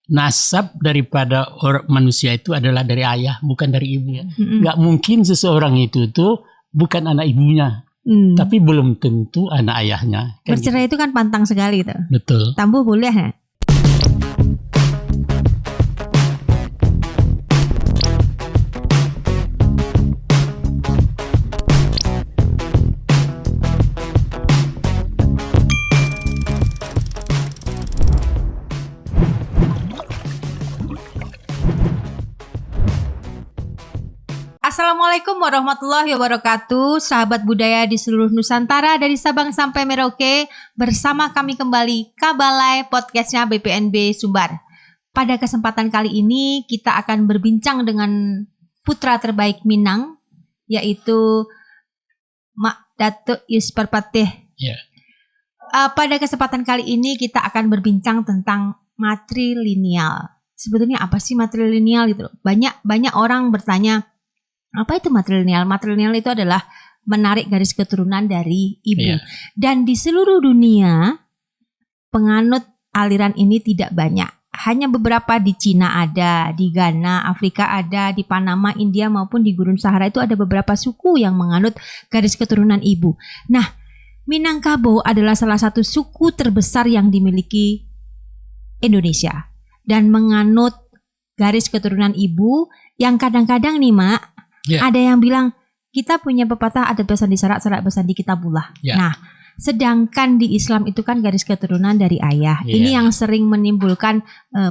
nasab daripada orang manusia itu adalah dari ayah, bukan dari ibu. Nggak mungkin seseorang itu tuh bukan anak ibunya, tapi belum tentu anak ayahnya. Kan bercerai gitu. itu kan pantang sekali tuh. Betul. Tambuh boleh ya? Assalamualaikum warahmatullahi wabarakatuh. Sahabat budaya di seluruh Nusantara, dari Sabang sampai Merauke, bersama kami kembali Kabalai podcastnya BPNB Sumbar. Pada kesempatan kali ini kita akan berbincang dengan putra terbaik Minang, yaitu Mak Datuk Yusper Patih. Yeah. Pada kesempatan kali ini kita akan berbincang tentang matrilineal. Sebetulnya apa sih matrilineal gitu? Banyak orang bertanya, apa itu matrilineal? Matrilineal itu adalah menarik garis keturunan dari ibu. Yeah. Dan di seluruh dunia penganut aliran ini tidak banyak. Hanya beberapa di Cina ada, di Ghana, Afrika ada, di Panama, India maupun di Gurun Sahara itu ada beberapa suku yang menganut garis keturunan ibu. Nah, Minangkabau adalah salah satu suku terbesar yang dimiliki Indonesia dan menganut garis keturunan ibu yang kadang-kadang nih Mak, ada yang bilang kita punya pepatah ada besan di sarak, sarak besan di kitabullah. Nah, sedangkan di Islam itu kan garis keturunan dari ayah. Ini yang sering menimbulkan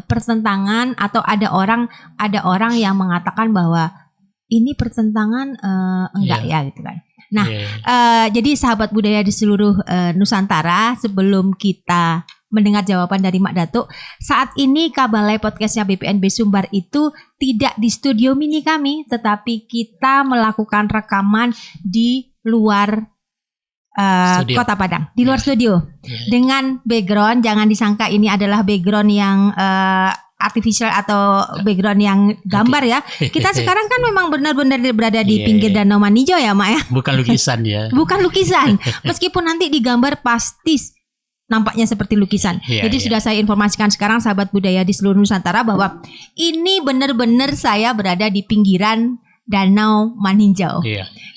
pertentangan, atau ada orang yang mengatakan bahwa ini pertentangan enggak ya gitu kan. Nah, jadi sahabat budaya di seluruh Nusantara, sebelum kita mendengar jawaban dari Mak Datuk, saat ini Kabalai podcastnya BPNB Sumbar itu tidak di studio mini kami, tetapi kita melakukan rekaman di luar Kota Padang, di luar studio, dengan background, jangan disangka ini adalah background yang artificial atau background yang gambar ya. Kita sekarang kan memang benar-benar berada di pinggir Danau Manijo ya Mak ya. Bukan lukisan ya. Bukan lukisan, meskipun nanti digambar pasti nampaknya seperti lukisan. Jadi sudah saya informasikan sekarang sahabat budaya di seluruh Nusantara bahwa ini benar-benar saya berada di pinggiran Danau Maninjau.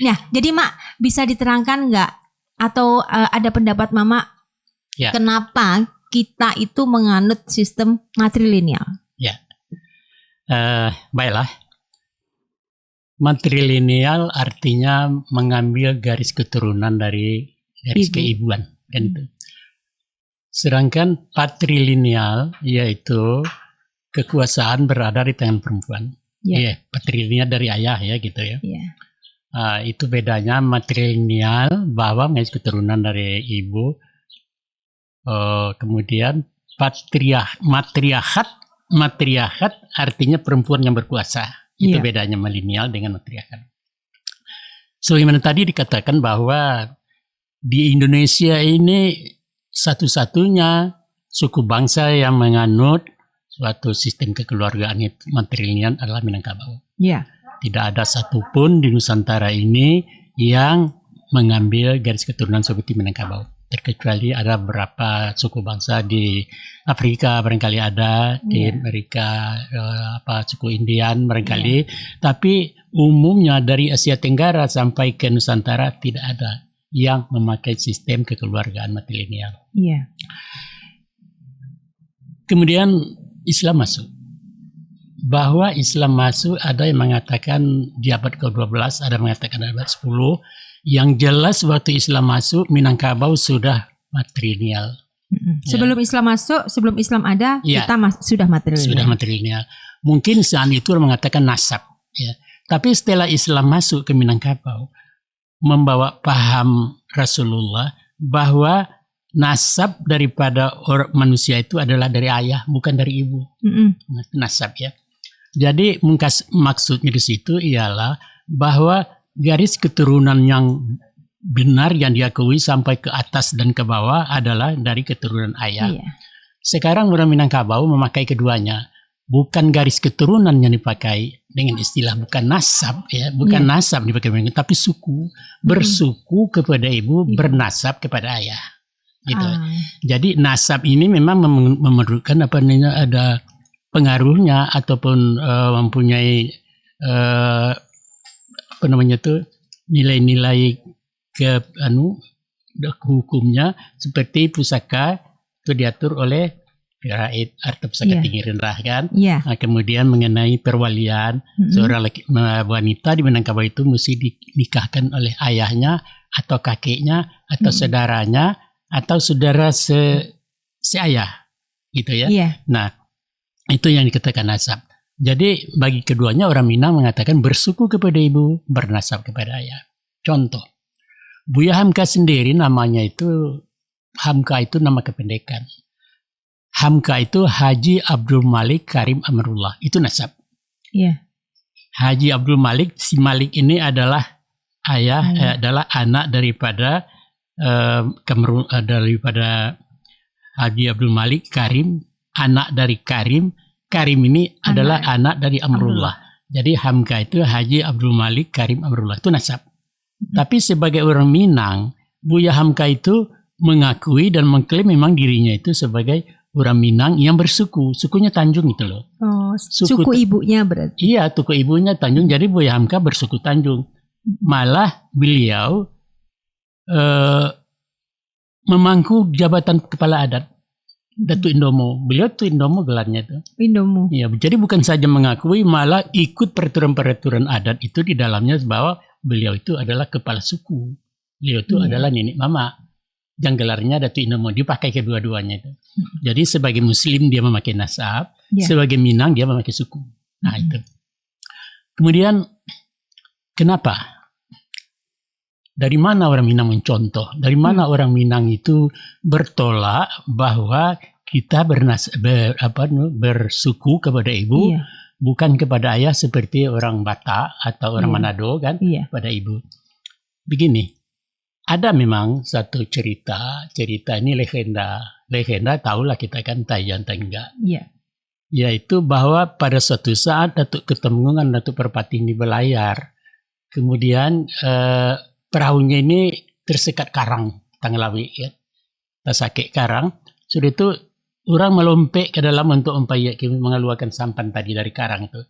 Nah, jadi Mak bisa diterangkan nggak, atau ada pendapat Mama kenapa kita itu menganut sistem matrilineal? Baiklah. Matrilineal artinya mengambil garis keturunan dari garis keibuan, kan itu. Sedangkan patrilineal yaitu kekuasaan berada di tangan perempuan. Patrilineal dari ayah ya gitu ya. Itu bedanya. Matrilineal bahwa garis keturunan dari ibu. Kemudian matriarkat artinya perempuan yang berkuasa. Itu bedanya milenial dengan matriarkat. Sebagaimana tadi dikatakan bahwa di Indonesia ini satu-satunya suku bangsa yang menganut suatu sistem kekeluargaan matrilineal adalah Minangkabau. Tidak ada satupun di Nusantara ini yang mengambil garis keturunan seperti Minangkabau. Terkecuali ada beberapa suku bangsa di Afrika barangkali ada, di Amerika suku Indian barangkali, tapi umumnya dari Asia Tenggara sampai ke Nusantara tidak ada yang memakai sistem kekeluargaan matrilineal. Kemudian Islam masuk. Bahwa Islam masuk, ada yang mengatakan di abad ke-12, ada yang mengatakan abad 10. Yang jelas waktu Islam masuk, Minangkabau sudah matrilineal. Sebelum Islam masuk, sebelum Islam ada, kita sudah matrilineal. Sudah matrilineal. Mungkin saat itu mengatakan nasab. Tapi setelah Islam masuk ke Minangkabau, membawa paham Rasulullah bahwa nasab daripada orang manusia itu adalah dari ayah, bukan dari ibu. Nasab ya. Jadi maksudnya di situ ialah bahwa garis keturunan yang benar yang diakui sampai ke atas dan ke bawah adalah dari keturunan ayah. Sekarang orang Minangkabau memakai keduanya. Bukan garis keturunan yang dipakai dengan istilah bukan nasab ya, bukan nasab dipakai, tapi suku, bersuku kepada ibu, bernasab kepada ayah. Gitu. Jadi nasab ini memang memerlukan ada pengaruhnya ataupun mempunyai nilai-nilai hukumnya seperti pusaka itu diatur oleh Raid Harta Pusaka Tinggi Rendah kan. Nah, kemudian mengenai perwalian seorang wanita di Minangkabau itu mesti dinikahkan oleh ayahnya atau kakeknya atau saudaranya atau saudara seayah gitu ya. Nah, itu yang dikatakan nasab. Jadi bagi keduanya orang Minang mengatakan bersuku kepada ibu, bernasab kepada ayah. Contoh, Buya Hamka sendiri namanya itu, Hamka itu nama kependekan. Hamka itu Haji Abdul Malik Karim Amrullah, itu nasab. Haji Abdul Malik, si Malik ini adalah adalah anak daripada Haji Abdul Malik Karim, anak dari Karim. Karim ini adalah anak dari Amrullah. Jadi Hamka itu Haji Abdul Malik Karim Amrullah, itu nasab. Tapi sebagai orang Minang, Buya Hamka itu mengakui dan mengklaim memang dirinya itu sebagai orang Minang yang bersuku. Sukunya Tanjung itu loh. Oh, suku ibunya berarti? Iya, suku ibunya Tanjung. Jadi Buya Hamka bersuku Tanjung. Malah beliau memangku jabatan kepala adat. Datuk Indomo. Beliau tuh Indomo gelarnya itu. Indomo. Iya, jadi bukan saja mengakui, malah ikut peraturan-peraturan adat itu di dalamnya bahwa beliau itu adalah kepala suku. Beliau itu adalah nenek mama. Yang gelarnya Datuk Indomo, dipakai kedua-duanya itu. Jadi sebagai Muslim dia memakai nasab, sebagai Minang dia memakai suku. Nah itu. Kemudian kenapa? Dari mana orang Minang mencontoh? Dari mana orang Minang itu bertolak bahwa kita bersuku kepada ibu, bukan kepada ayah seperti orang Batak atau orang Manado kan, pada ibu. Begini, ada memang satu cerita ini legenda tahulah kita kan Tayan Tengga. Yaitu bahwa pada suatu saat Datuk Ketemunggungan Datuk Perpati ini berlayar, kemudian perahunya ini tersekat karang Tanglawi ya. Tersakit karang, sudah itu orang melompat ke dalam untuk mengeluarkan sampan tadi dari karang itu.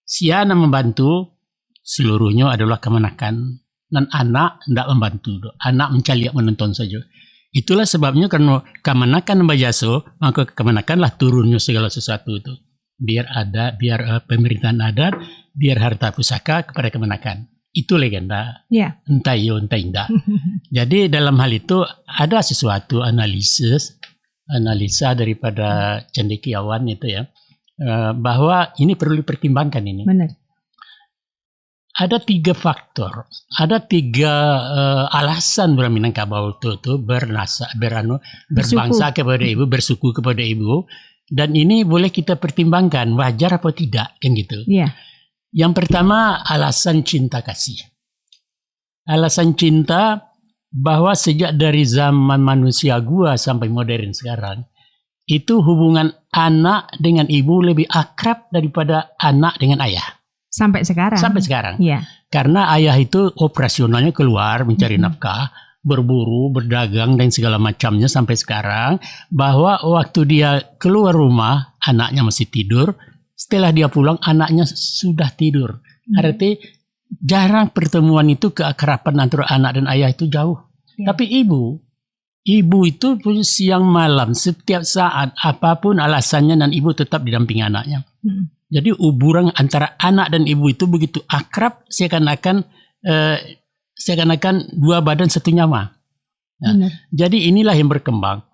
Si anak membantu, seluruhnya adalah kemenakan, dan anak tidak membantu, anak mencaliak menonton saja. Itulah sebabnya karena kemenakan Bajaso, maka kemenakanlah turunnya segala sesuatu itu. Biar pemerintahan adat, biar harta pusaka kepada kemenakan. Itu legenda. Entah iya, entah tidak. Jadi dalam hal itu ada sesuatu analisa daripada cendekiawan itu ya, bahwa ini perlu dipertimbangkan ini. Benar. Ada 3 faktor, ada 3 alasan orang Minangkabau itu berbangsa kepada ibu, bersuku kepada ibu, dan ini boleh kita pertimbangkan wajar atau tidak kan gitu. Yang pertama alasan cinta kasih. Alasan cinta bahwa sejak dari zaman manusia gua sampai modern sekarang, itu hubungan anak dengan ibu lebih akrab daripada anak dengan ayah. Sampai sekarang? Sampai sekarang. Karena ayah itu operasionalnya keluar mencari nafkah, berburu, berdagang dan segala macamnya sampai sekarang, bahwa waktu dia keluar rumah, anaknya masih tidur. Setelah dia pulang, anaknya sudah tidur. Artinya jarang pertemuan itu, keakraban antara anak dan ayah itu jauh. Tapi ibu itu siang malam, setiap saat, apapun alasannya, dan ibu tetap didampingi anaknya. Jadi hubungan antara anak dan ibu itu begitu akrab, seakan-akan 2 badan 1 nyawa. Nah, jadi inilah yang berkembang.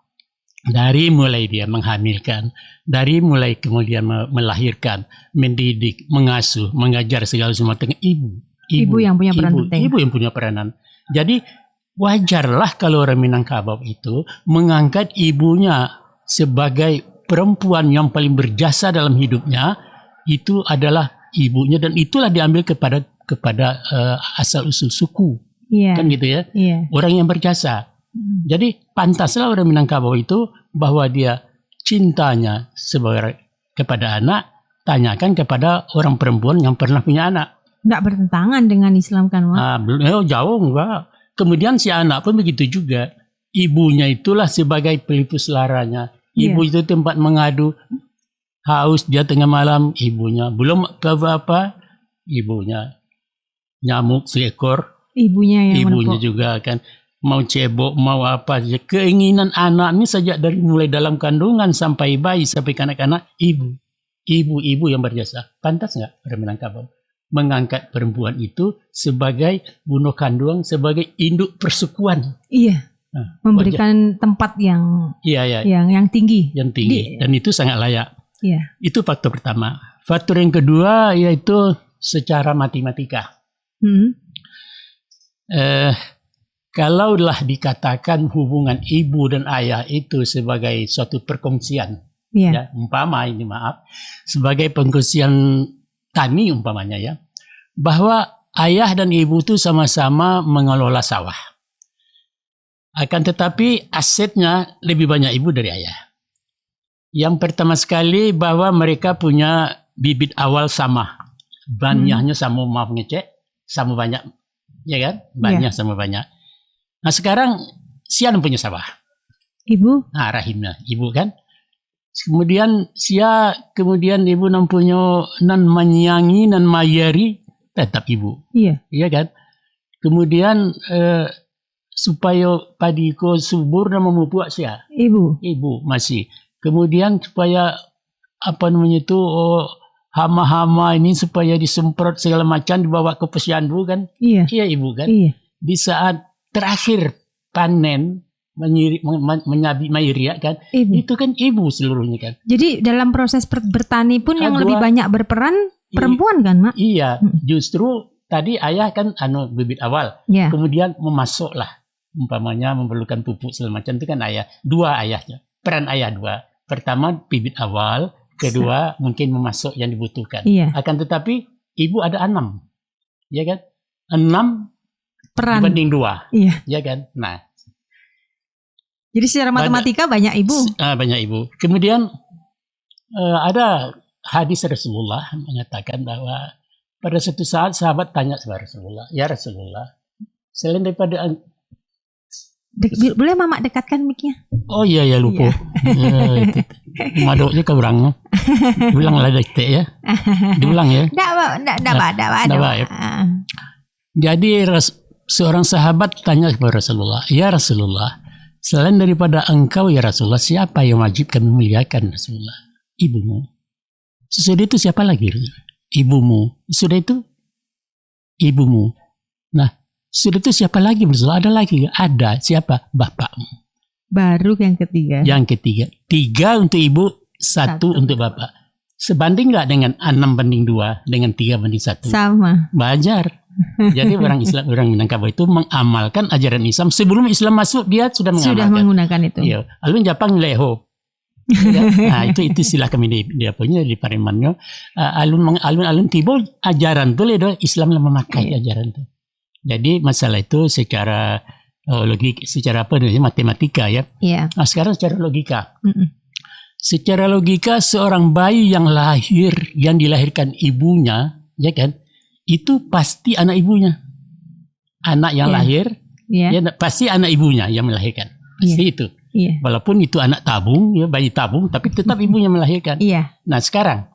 Dari mulai dia menghamilkan, dari mulai kemudian melahirkan, mendidik, mengasuh, mengajar segala semua dengan ibu. Ibu yang punya peran penting. Ibu yang punya peranan. Jadi wajarlah kalau orang Minangkabau itu mengangkat ibunya sebagai perempuan yang paling berjasa dalam hidupnya, itu adalah ibunya, dan itulah diambil kepada asal usul suku. Kan gitu ya. Orang yang berjasa. Jadi pantaslah orang Minangkabau itu bahwa dia cintanya kepada anak, tanyakan kepada orang perempuan yang pernah punya anak. Nggak bertentangan dengan Islam kan, Wak? Jauh enggak. Kemudian si anak pun begitu juga. Ibunya itulah sebagai pelipis laranya. Ibu itu tempat mengadu. haus dia tengah malam, ibunya. Belum apa-apa, ibunya. Nyamuk seekor, Ibunya yang ibunya menepuk. juga kan. Mau cebok, mau apa saja. Keinginan anak ini sejak dari mulai dalam kandungan sampai bayi, sampai kanak-kanak, ibu. Ibu yang berjasa. Pantas nggak orang Minangkabau mengangkat perempuan itu sebagai bunuh kandung, sebagai induk persukuan? Iya. Nah, Memberikan tempat yang iya, yang tinggi. yang tinggi. Dan itu sangat layak. Iya. Itu faktor pertama. Faktor yang kedua yaitu secara matematika. Kalaulah dikatakan hubungan ibu dan ayah itu sebagai suatu perkongsian, Iya. ya, umpama ini sebagai perkongsian tani umpamanya ya, bahwa ayah dan ibu itu sama-sama mengelola sawah. Akan tetapi asetnya lebih banyak ibu dari ayah. Yang pertama sekali bahwa mereka punya bibit awal sama, banyaknya sama, maaf ngecek, sama banyak, ya kan? Banyak sama banyak. Nah sekarang siapa punya sawah? Ibu. Nah rahimnya ibu kan. Kemudian ibu punya nan menyangi nan mayari tetap ibu. Iya. Iya kan. Kemudian supaya padiko subur dan memupuk siapa? Ibu masih. Kemudian supaya hama-hama ini supaya disemprot segala macam dibawa ke posyandu kan? Iya. Iya ibu kan. Iya. Di saat terakhir panen menyabi mayria kan, itu kan ibu seluruhnya kan. Jadi dalam proses bertani pun yang lebih banyak berperan perempuan kan, Mak? Iya, justru tadi ayah kan bibit awal, kemudian memasuklah, umpamanya memerlukan pupuk segala macam itu kan ayah. Dua ayahnya, peran ayah dua. Pertama bibit awal, kedua mungkin memasuk yang dibutuhkan. Iya. Akan tetapi ibu ada 6, ya kan? 6 peran dibanding 2, iya. Ya kan? Nah, jadi secara matematika banyak ibu. Banyak ibu. Kemudian ada hadis Rasulullah mengatakan bahwa pada suatu saat sahabat tanya kepada Rasulullah, ya Rasulullah, selain daripada boleh Mama dekatkan mic-nya? Oh iya lupa. Madoknya keurang. Diulang lah ya. Diulang ya. Enggak. Jadi seorang sahabat tanya kepada Rasulullah, ya Rasulullah, selain daripada engkau ya Rasulullah, siapa yang wajib kami muliakan Rasulullah? Ibumu. Sesudah itu siapa lagi? Ibumu. Sudah itu ibumu. Nah, sudah itu siapa lagi Rasulullah? Ada lagi? Ada. Siapa? Bapakmu. Baru yang ketiga. Yang ketiga. 3 untuk ibu, 1 untuk bapak. Sebanding nggak dengan 6:2 dengan 3:1? Sama. Bajar. Jadi orang Minangkabau itu mengamalkan ajaran Islam sebelum Islam masuk, dia sudah menggunakan itu. Iya. Alun Japang leho. Ya. Nah itu istilah kami dia punya di Paremannya. Alun tiba ajaran tu le Islam memakai ajaran itu. Jadi masalah itu secara logik, secara matematika ya. Iya. Nah sekarang secara logika. Secara logika seorang bayi yang dilahirkan ibunya, ya kan? Itu pasti anak ibunya. Anak yang lahir, ya, pasti anak ibunya yang melahirkan. Pasti itu. Walaupun itu anak tabung, ya bayi tabung, tapi tetap ibunya melahirkan. Nah sekarang,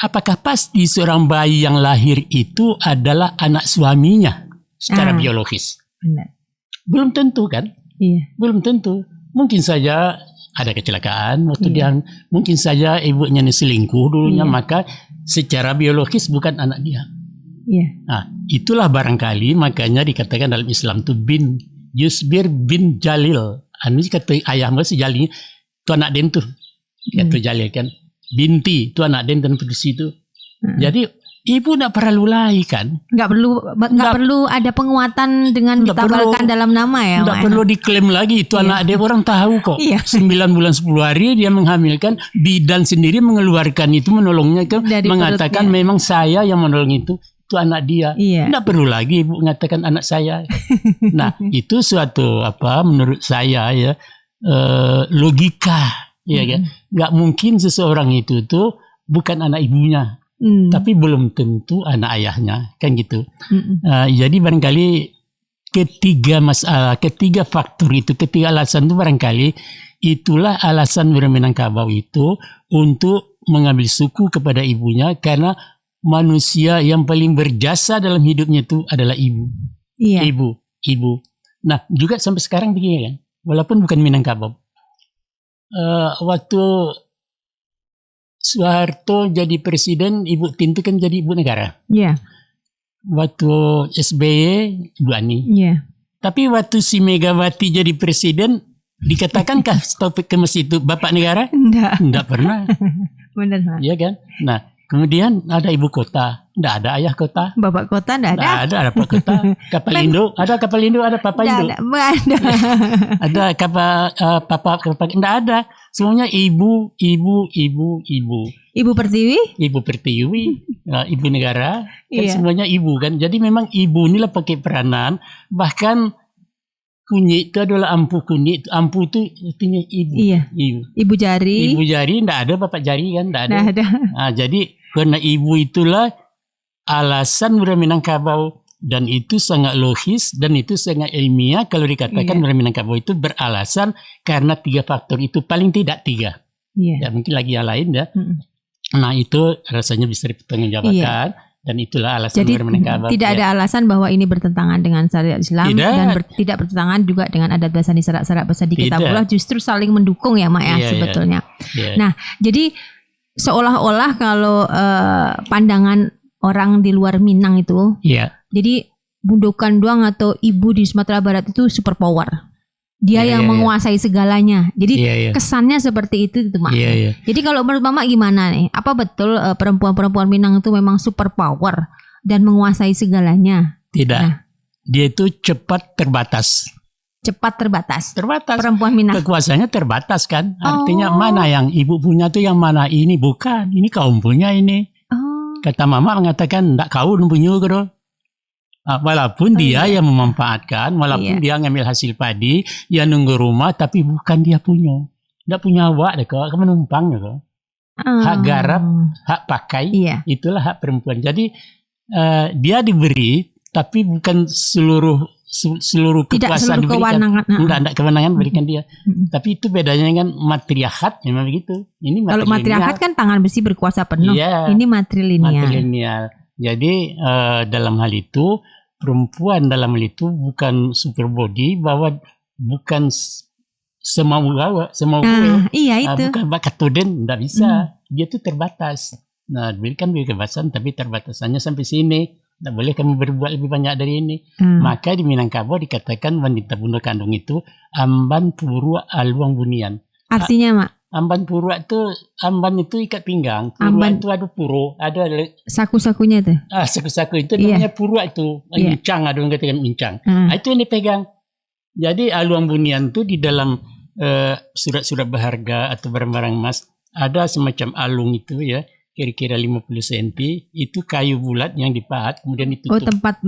apakah pasti seorang bayi yang lahir itu adalah anak suaminya secara biologis? Benar. Belum tentu kan? Belum tentu. Mungkin saja ada kecelakaan waktu dia, mungkin saja ibunya selingkuh dulunya, maka secara biologis bukan anak dia. Nah, itulah barangkali makanya dikatakan dalam Islam itu bin Yusbir bin Jalil. Anu kata ayah masih Jalil itu anak den tuh. Kata Jalil kan. Binti itu anak den dan produksi itu. Jadi ibu tidak perlu lagi kan. Nggak perlu ada penguatan dengan ditabalkan dalam nama ya. Nggak perlu diklaim lagi itu anak dia, orang tahu kok. 9 bulan 10 hari dia menghamilkan, bidan sendiri mengeluarkan itu, menolongnya kan, mengatakan perutnya. Memang saya yang menolong itu anak dia. Tidak perlu lagi ibu mengatakan anak saya. Nah itu suatu menurut saya ya logika ya kan. Nggak mungkin seseorang itu tuh bukan anak ibunya, tapi belum tentu anak ayahnya kan gitu. Jadi barangkali ketiga faktor itu, ketiga alasan itu barangkali itulah alasan Minangkabau itu untuk mengambil suku kepada ibunya karena manusia yang paling berjasa dalam hidupnya itu adalah ibu. Iya. Ibu. Nah, juga sampai sekarang begini kan. Walaupun bukan Minangkabau. Waktu Soeharto jadi presiden, Ibu Tin itu kan jadi ibu negara. Iya. Waktu SBY, Ibu Ani. Iya. Tapi waktu si Megawati jadi presiden, dikatakankah Taufik Kemas itu bapak negara? Enggak pernah. Benar, Pak. Iya kan? Nah, kemudian ada ibu kota. Enggak ada ayah kota. Bapak kota enggak ada? Ada Pak kota. Kapal Indo, ada Kapal Indo, ada Papa Indo. Enggak ada. Ada Papa, enggak ada. Semuanya ibu. Ibu Pertiwi? Ibu Pertiwi, ibu negara, kan Iya. semuanya ibu kan. Jadi memang ibu inilah pakai peranan. Bahkan kunyit itu adalah ampu kunyit. Ampu itu artinya ibu. Iya. Ibu. Ibu Jari? Ibu jari enggak ada, bapak jari kan enggak ada. Enggak ada. Nah, jadi karena ibu itulah alasan orang Minangkabau, dan itu sangat logis dan itu sangat ilmiah kalau dikatakan orang Minangkabau itu beralasan karena 3 faktor itu, paling tidak 3. Iya. Ya mungkin lagi yang lain ya. Nah itu rasanya bisa dipertanggungjawabkan dan itulah alasan Jadi orang Minangkabau. tidak ada alasan bahwa ini bertentangan dengan syariat Islam Tidak. dan tidak bertentangan juga dengan adat bahasa di serak-serak bahasa di Tidak. Kitabullah, justru saling mendukung ya Mak ya Iya, sebetulnya. Iya. Nah, jadi seolah-olah kalau pandangan orang di luar Minang itu, Iya. jadi Bundokan Doang atau ibu di Sumatera Barat itu super power. Dia Iya, yang iya, menguasai segalanya. Jadi Iya. kesannya seperti itu Mak. Iya. Jadi kalau menurut Mama gimana nih? Apa betul perempuan-perempuan Minang itu memang super power dan menguasai segalanya? Tidak. Nah. Dia itu cepat terbatas. Cepat terbatas. Terbatas. Perempuan Minang. Kekuasaannya terbatas kan. Artinya Oh. mana yang ibu punya tuh yang mana ini bukan. Ini kaum punya ini. Oh. Kata mama mengatakan enggak kau punya gitu. Walaupun dia yang memanfaatkan, walaupun dia ngambil hasil padi, dia nunggu rumah, tapi bukan dia punya. Enggak punya awak deh kok, menumpang deh kok. Hak garap, hak pakai, itulah hak perempuan. Jadi dia diberi, tapi bukan seluruh kekuasaan tidak seluruh kewenangan. Enggak kewenangan berikan dia. Tapi itu bedanya dengan matriarkat memang begitu. Ini kalau matriarkat kan tangan besi berkuasa penuh. Iya, ini matrilineal. Jadi dalam hal itu perempuan dalam hal itu bukan super body, bahwa bukan semau gue. Iya itu. Bukan bakat tuden, enggak bisa. Dia tuh terbatas. Nah, berikan kebebasan tapi terbatasannya sampai sini. Tidak boleh kamu berbuat lebih banyak dari ini. Maka di Minangkabau dikatakan wanita bunda kandung itu amban purua aluang bunian. Artinya Mak? Amban purua itu, amban itu ikat pinggang. Purua itu ada puro, ada saku-sakunya itu. Saku-saku itu namanya purua itu. Incang, ada orang katakan incang. Itu yang dipegang. Jadi aluang bunian itu di dalam surat-surat berharga atau barang-barang emas ada semacam alung itu ya. Kira-kira 50 cm, itu kayu bulat yang dipahat kemudian ditutup. Tempat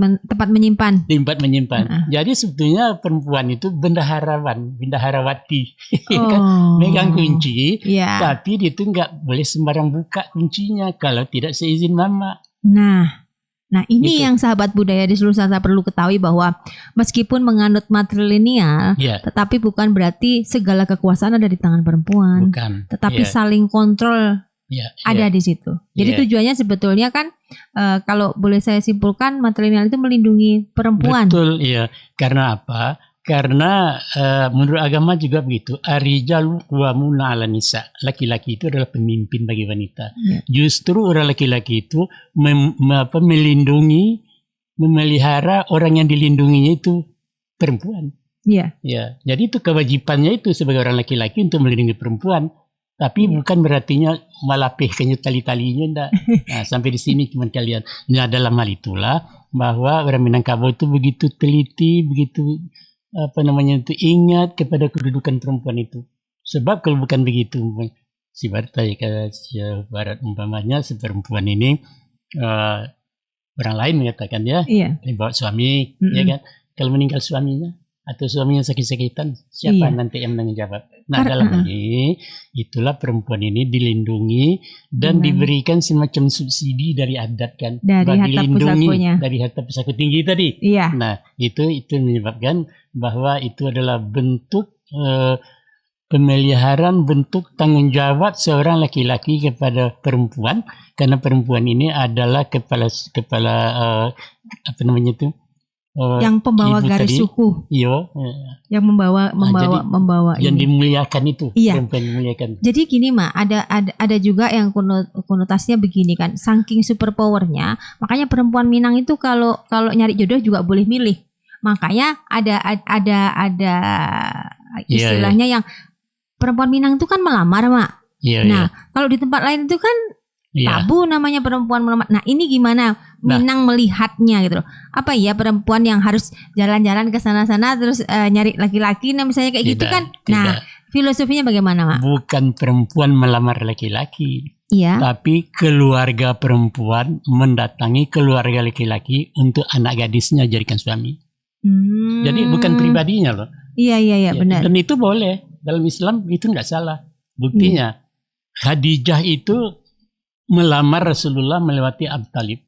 menyimpan. Tempat menyimpan. Jadi sebetulnya perempuan itu bendaharawati. Kan megang kunci, tapi dia itu nggak boleh sembarang buka kuncinya kalau tidak seizin mama. Nah ini gitu. Yang sahabat budaya di seluruh Nusantara perlu ketahui bahwa meskipun menganut matrilineal, tetapi bukan berarti segala kekuasaan ada di tangan perempuan. Bukan. Tetapi saling kontrol. Ada di situ. Jadi tujuannya sebetulnya kan kalau boleh saya simpulkan matrilineal itu melindungi perempuan. Betul, iya. Karena apa? Karena menurut agama juga begitu. Ar-rijalu qawwamuna 'alan nisa. Laki-laki itu adalah pemimpin bagi wanita. Justru orang laki-laki itu melindungi, memelihara orang yang dilindunginya itu perempuan. Ya. Jadi itu kewajibannya itu sebagai orang laki-laki untuk melindungi perempuan. Tapi bukan berartinya malapihkannya tali-talinya enggak. Nah, sampai di sini cuma kalian. Nah, dalam hal itulah bahwa orang Minangkabau itu begitu teliti, begitu itu ingat kepada kedudukan perempuan itu. Sebab kalau bukan begitu, si Barat umpamanya si perempuan ini orang lain mengatakan bawa suami, ya kan? Kalau meninggal suaminya atau suaminya sakit-sakitan, siapa nanti yang menanggung jawab? Nah, dalam ini itulah perempuan ini dilindungi dan diberikan semacam subsidi dari adat kan, dari harta pusakonya, dari harta pusako tinggi tadi. Nah, itu menyebabkan bahwa itu adalah bentuk pemeliharaan bentuk tanggung jawab seorang laki-laki kepada perempuan, karena perempuan ini adalah kepala apa namanya itu, yang pembawa ibu garis tadi. suku, Iya, yang membawa yang ini. dimuliakan itu, Iya. perempuan dimuliakan. Jadi gini Mak, ada juga yang konotasinya begini kan, saking super powernya, makanya perempuan Minang itu kalau nyari jodoh juga boleh milih. Makanya ada istilahnya yang perempuan Minang itu kan melamar Mak. Iya, Nah kalau di tempat lain itu kan iya. tabu namanya perempuan melamar. Nah ini gimana Minang melihatnya gitu loh? Apa ya perempuan yang harus jalan-jalan ke sana-sana terus nyari laki-laki, nah misalnya kayak gitu Tidak, kan? tidak. Nah filosofinya bagaimana Mak? Bukan perempuan melamar laki-laki, Iya. tapi keluarga perempuan mendatangi keluarga laki-laki untuk anak gadisnya jadikan suami. Jadi bukan pribadinya loh. Iya Ya, benar. dan itu boleh. Dalam Islam itu nggak salah. Buktinya Khadijah itu melamar Rasulullah melewati Abu Talib.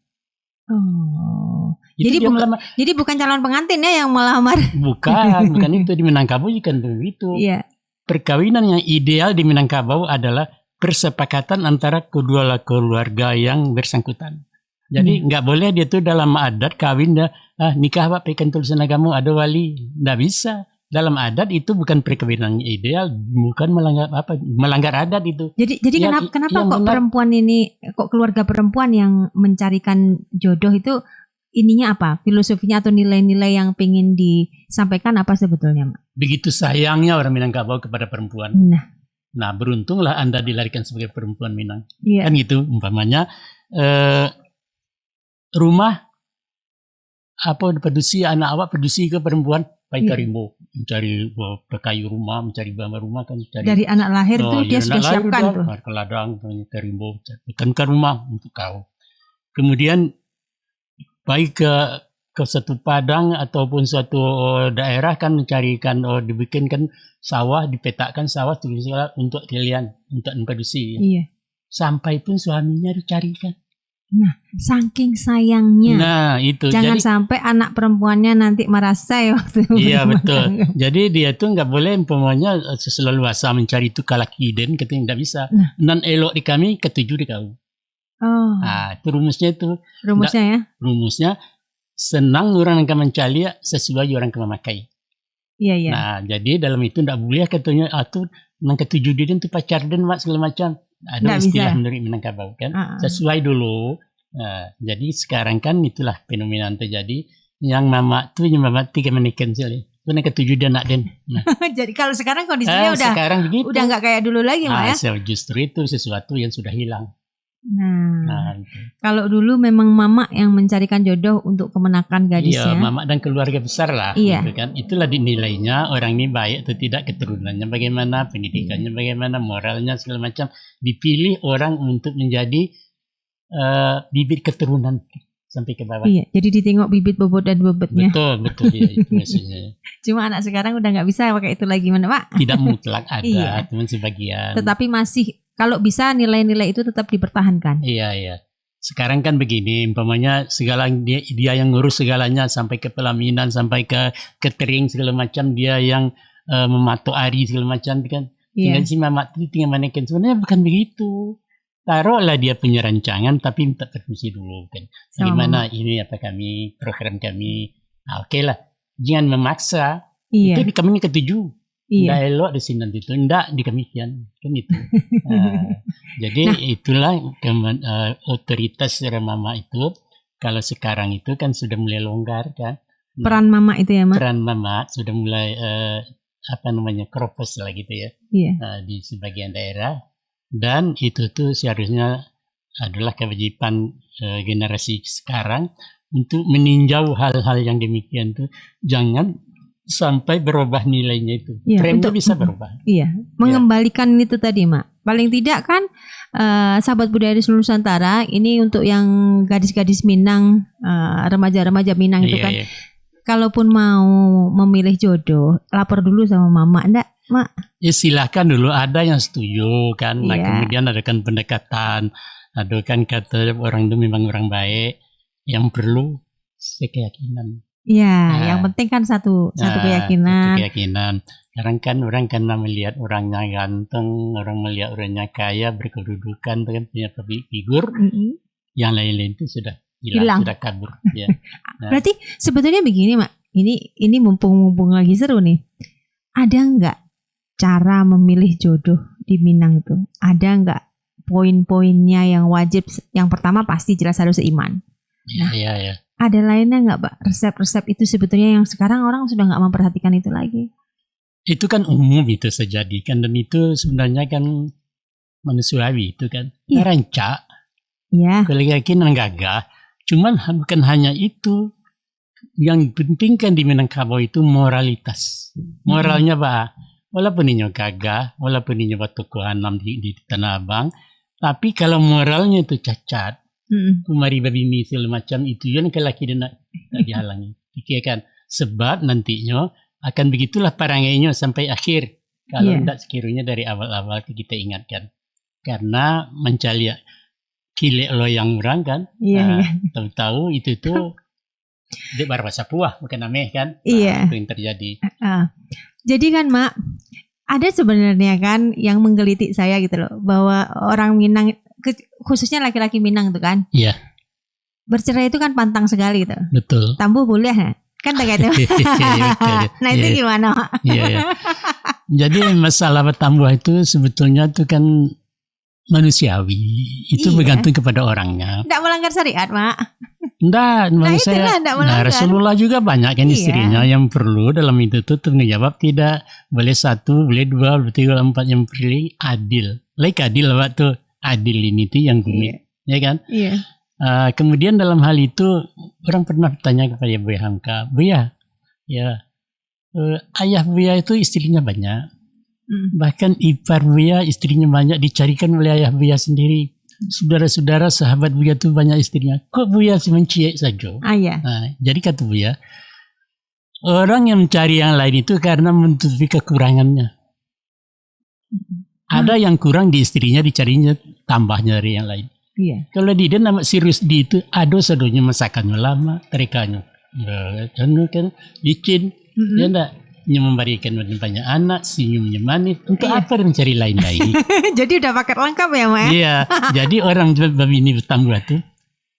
Oh. Itu Jadi dia melamar. Jadi bukan calon pengantin ya yang melamar. Bukan itu di Minangkabau kan begitu. Iya. Perkawinan yang ideal di Minangkabau adalah persepakatan antara kedua keluarga yang bersangkutan. Jadi nggak boleh dia tuh dalam adat kawin nikah pak pekan tulisan agama ada wali, nggak bisa. Dalam adat itu bukan perkawinan ideal, bukan melanggar adat itu. Jadi kenapa kok benar. perempuan ini, kok keluarga perempuan yang mencarikan jodoh itu ininya apa? Filosofinya atau nilai-nilai yang pengen disampaikan apa sebetulnya, Mak? Begitu sayangnya orang Minangkabau kepada perempuan. Nah beruntunglah Anda dilahirkan sebagai perempuan Minang. Iya. Kan gitu umpamanya rumah pedusi anak awak pedusi ke perempuan baik karimbo mencari kayu rumah, mencari bama rumah kan cari dari anak lahir tuh dia sudah siapkan tuh ke ladang karimbo ke rumah untuk kau. Kemudian baik ke satu padang ataupun suatu daerah kan mencarikan dibikinkan sawah, dipetakan sawah untuk kalian untuk memproduksi. Iya. Sampai pun suaminya dicarikan. Nah, saking sayangnya. Nah, itu. Jangan sampai anak perempuannya nanti merasa ya waktu. Iya, betul. Jadi dia tuh nggak boleh umpamanya seleluasa mencari tukang laki den, katanya nggak bisa. Non elok di kami, ketujuh di kau. Oh. Nah, itu rumusnya itu. Rumusnya ya? Rumusnya senang orang yang mencari sesuai orang yang memakai. Iya. Nah, jadi dalam itu nggak boleh katanya tuh nang ketujuh den tuh pacar den mak segala macam. Ada nggak istilah bisa. dari Minangkabau kan sesuai dulu. Nah, jadi sekarang kan itulah fenomena yang terjadi yang mama tuh yang mama tiga menikah sih. Itu yang ketujuh dia nak den. Nah. Jadi kalau sekarang kondisinya sekarang begitu. Udah nggak kayak dulu lagi Mak ya. Justru itu sesuatu yang sudah hilang. Nah kalau dulu memang mama yang mencarikan jodoh untuk kemenakan gadisnya. Iya, mama dan keluarga besar lah. Iya. Gitu kan. Itulah dinilainya orang ini baik atau tidak, keturunannya bagaimana, pendidikannya bagaimana, moralnya segala macam. Dipilih orang untuk menjadi bibit keturunan sampai ke bawah. Iya, jadi ditengok bibit bobot dan bobotnya. Betul ya, itu maksudnya. Cuma anak sekarang udah nggak bisa pakai itu lagi mana Pak? Tidak mutlak ada, Iya. cuma sebagian. Tetapi masih kalau bisa nilai-nilai itu tetap dipertahankan. Iya. Sekarang kan begini, umpamanya segala dia yang ngurus segalanya sampai ke pelaminan, sampai ke catering segala macam, dia yang mematok ari segala macam kan. Tinggal si mama itu tinggal manekin. Sebenarnya bukan begitu. Taruhlah dia punya rancangan tapi minta permisi dulu kan. Gimana ini apa kami, program kami. Nah, oke lah. Jangan memaksa. Iya. Itu di kami ini ketujuh. Iya. Nggak elok di sini itu, enggak di kemikian kan itu. Jadi itulah otoritas dari mama itu. Kalau sekarang itu kan sudah mulai longgar kan. Peran mama itu ya Mak? Peran mama sudah mulai kropos lah gitu ya. Iya. Di sebagian daerah. Dan itu tuh seharusnya adalah kewajiban generasi sekarang untuk meninjau hal-hal yang demikian tuh. Jangan sampai berubah nilainya itu. Iya, Trennya bisa berubah. Iya, mengembalikan itu tadi Mak. Paling tidak kan sahabat budaya di seluruh Nusantara ini untuk yang gadis-gadis Minang, remaja-remaja Minang itu kan. Iya. Kalaupun mau memilih jodoh, lapor dulu sama mama, enggak Mak? Ya silahkan dulu, ada yang setuju kan. Nah, Iya. kemudian ada kan pendekatan, ada kan kata orang itu memang orang baik, yang perlu sekeyakinan. Iya, Nah, yang penting kan satu Satu keyakinan. keyakinan. Sekarang kan orang karena melihat orangnya ganteng, orang melihat orangnya kaya, berkedudukan, kan punya public figure, Mm-mm. yang lain-lain itu sudah Hilang. sudah kabur. Ya. Nah, Berarti sebetulnya begini, Mak. Ini mumpung lagi seru nih. Ada nggak cara memilih jodoh di Minang tuh? Ada nggak poin-poinnya yang wajib? Yang pertama pasti jelas harus seiman. ya. Ada lainnya nggak, Pak? Resep-resep itu sebetulnya yang sekarang orang sudah nggak memperhatikan itu lagi. Itu kan umum itu sejadi kan, dan itu sebenarnya kan manusiawi itu kan. Iya. Rancak, Ya, keyakinan gagah. Cuman bukan hanya itu. Yang penting kan di Minangkabau itu moralitas. Moralnya Pak, walaupun ini gagah, walaupun ini batu kuanam di Tanah Abang, tapi kalau moralnya itu cacat, kumari babi misil macam itu yang kelaki dia nak dihalangi. Pikirkan, sebab nantinya akan begitulah parangainya sampai akhir. Kalau tidak sekiranya dari awal-awal kita ingatkan. Karena mencari kilek loyang orang kan, tahu-tahu itu tuh dia berbahasa puah bukan ameh kan. Iya. Itu yang terjadi. Jadi kan Mak, ada sebenarnya kan yang menggelitik saya gitu loh, bahwa orang Minang, khususnya laki-laki Minang tuh kan, Iya. bercerai itu kan pantang sekali gitu. Betul. Tambuh boleh ya? Kan tak gitu. Nah itu gimana Mak? Iya. Jadi masalah bertambah itu sebetulnya itu kan manusiawi. Itu bergantung kepada orangnya. Tidak melanggar syariat Mak. Enggak, Rasulullah juga banyak kan istrinya yang perlu dalam itu tuh menjawab tidak boleh satu, boleh dua, boleh tiga, boleh empat, yang perlu adil. Like adil waktu adil ini tuh yang rumit, ya kan? Iya. Kemudian dalam hal itu orang pernah bertanya kepada Buya Hamka, Buya, ya ayah Buya itu istrinya banyak, bahkan ipar Buya istrinya banyak dicarikan oleh ayah Buya sendiri. Saudara-saudara sahabat Buya itu banyak istrinya. Kok Buya sih menciek saja? Iya. Nah, jadi kata Buya, orang yang mencari yang lain itu karena menutupi kekurangannya. Ada yang kurang di istrinya, dicarinya tambahnya dari yang lain. Iya. Kalau dia nama serius di itu, ada sadonya masakannya lama, terikannya. Kan licin, dia enggak memberikan banyak anak, senyumnya manis. Untuk apa mencari lain lagi? Jadi udah paket lengkap ya Mak? Iya, jadi orang babi ini bertambah tuh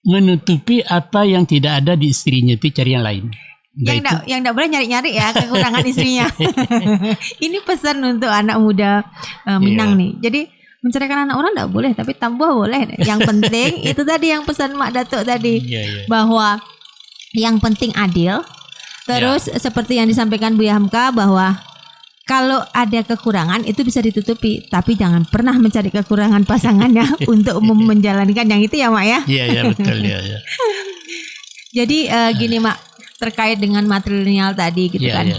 menutupi apa yang tidak ada di istrinya itu cari yang lain. Yang enggak boleh nyari-nyari ya kekurangan istrinya. Ini pesan untuk anak muda Minang nih. Jadi menceraikan anak orang enggak boleh, tapi tambah boleh. Yang penting itu tadi yang pesan Mak Datuk tadi, bahwa yang penting adil. Terus seperti yang disampaikan Buya Hamka, bahwa kalau ada kekurangan itu bisa ditutupi, tapi jangan pernah mencari kekurangan pasangannya untuk menjalankan yang itu ya Mak ya. Iya betul ya. Jadi gini Mak, terkait dengan matrilineal tadi gitu kan.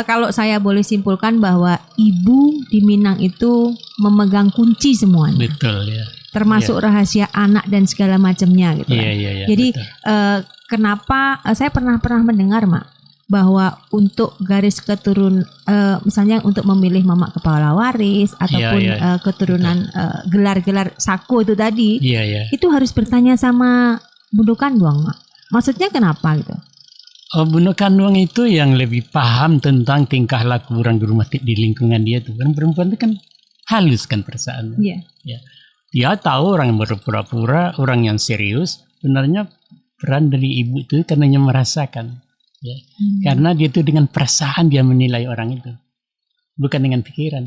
Kalau saya boleh simpulkan bahwa ibu di Minang itu memegang kunci semuanya. Betul ya. Termasuk rahasia anak dan segala macamnya gitu kan. Jadi kenapa saya pernah mendengar Mak, bahwa untuk garis keturun misalnya untuk memilih mama kepala waris ataupun keturunan gelar-gelar sako itu tadi, itu harus bertanya sama Bundo Kanduang Mak. Maksudnya kenapa gitu? Bundo Kanduang itu yang lebih paham tentang tingkah laku orang di rumah di lingkungan dia tuh. Kan perempuan itu kan halus kan perasaan. Dia tahu orang yang berpura-pura, orang yang serius. Sebenarnya peran dari ibu itu karena dia merasakan. Karena dia itu dengan perasaan dia menilai orang itu, bukan dengan pikiran.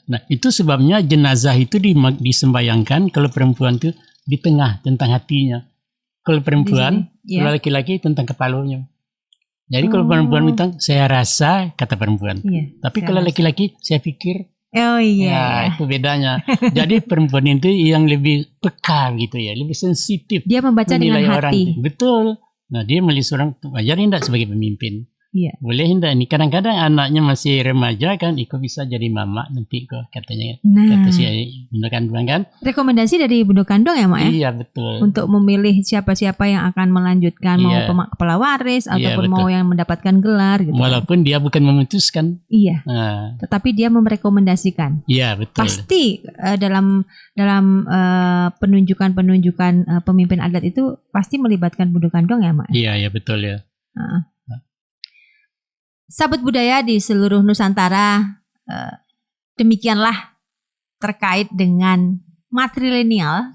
Nah itu sebabnya jenazah itu disembayangkan kalau perempuan itu di tengah tentang hatinya, kalau perempuan, kalau laki-laki tentang kepalanya. Jadi kalau perempuan bilang saya rasa, kata perempuan, tapi kalau laki-laki saya pikir. Itu bedanya. Jadi perempuan itu yang lebih peka gitu ya, lebih sensitif. Dia membaca dengan hati. Betul. Nah dia melihat orang wajar tidak sebagai pemimpin. Boleh tidak ini kadang-kadang anaknya masih remaja kan, ikut bisa jadi mama nanti kok katanya. Kata si Bundo Kanduang kan. Rekomendasi dari Bundo Kanduang ya Mak ya? Iya betul. Untuk memilih siapa-siapa yang akan melanjutkan, mau kepala waris ataupun mau yang mendapatkan gelar gitu. Walaupun dia bukan memutuskan. Tetapi dia merekomendasikan. Iya betul. Pasti dalam penunjukan pemimpin adat itu pasti melibatkan Bundo Kanduang ya Mak? Iya betul ya. Sahabat budaya di seluruh Nusantara, demikianlah terkait dengan matrilineal,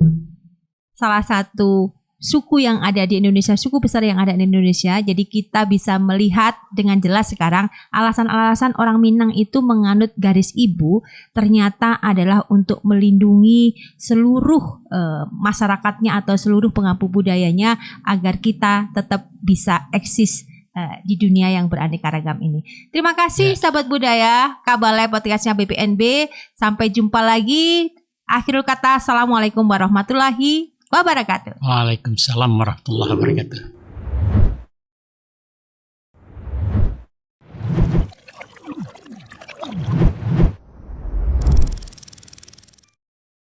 salah satu suku yang ada di Indonesia, suku besar yang ada di Indonesia. Jadi kita bisa melihat dengan jelas sekarang alasan-alasan orang Minang itu menganut garis ibu ternyata adalah untuk melindungi seluruh masyarakatnya atau seluruh pengampu budayanya agar kita tetap bisa eksis di dunia yang beraneka ragam ini. Terima kasih sahabat budaya, Kabalai podcastnya BPNB. Sampai jumpa lagi. Akhirul kata, assalamualaikum warahmatullahi wabarakatuh. Waalaikumsalam warahmatullahi wabarakatuh.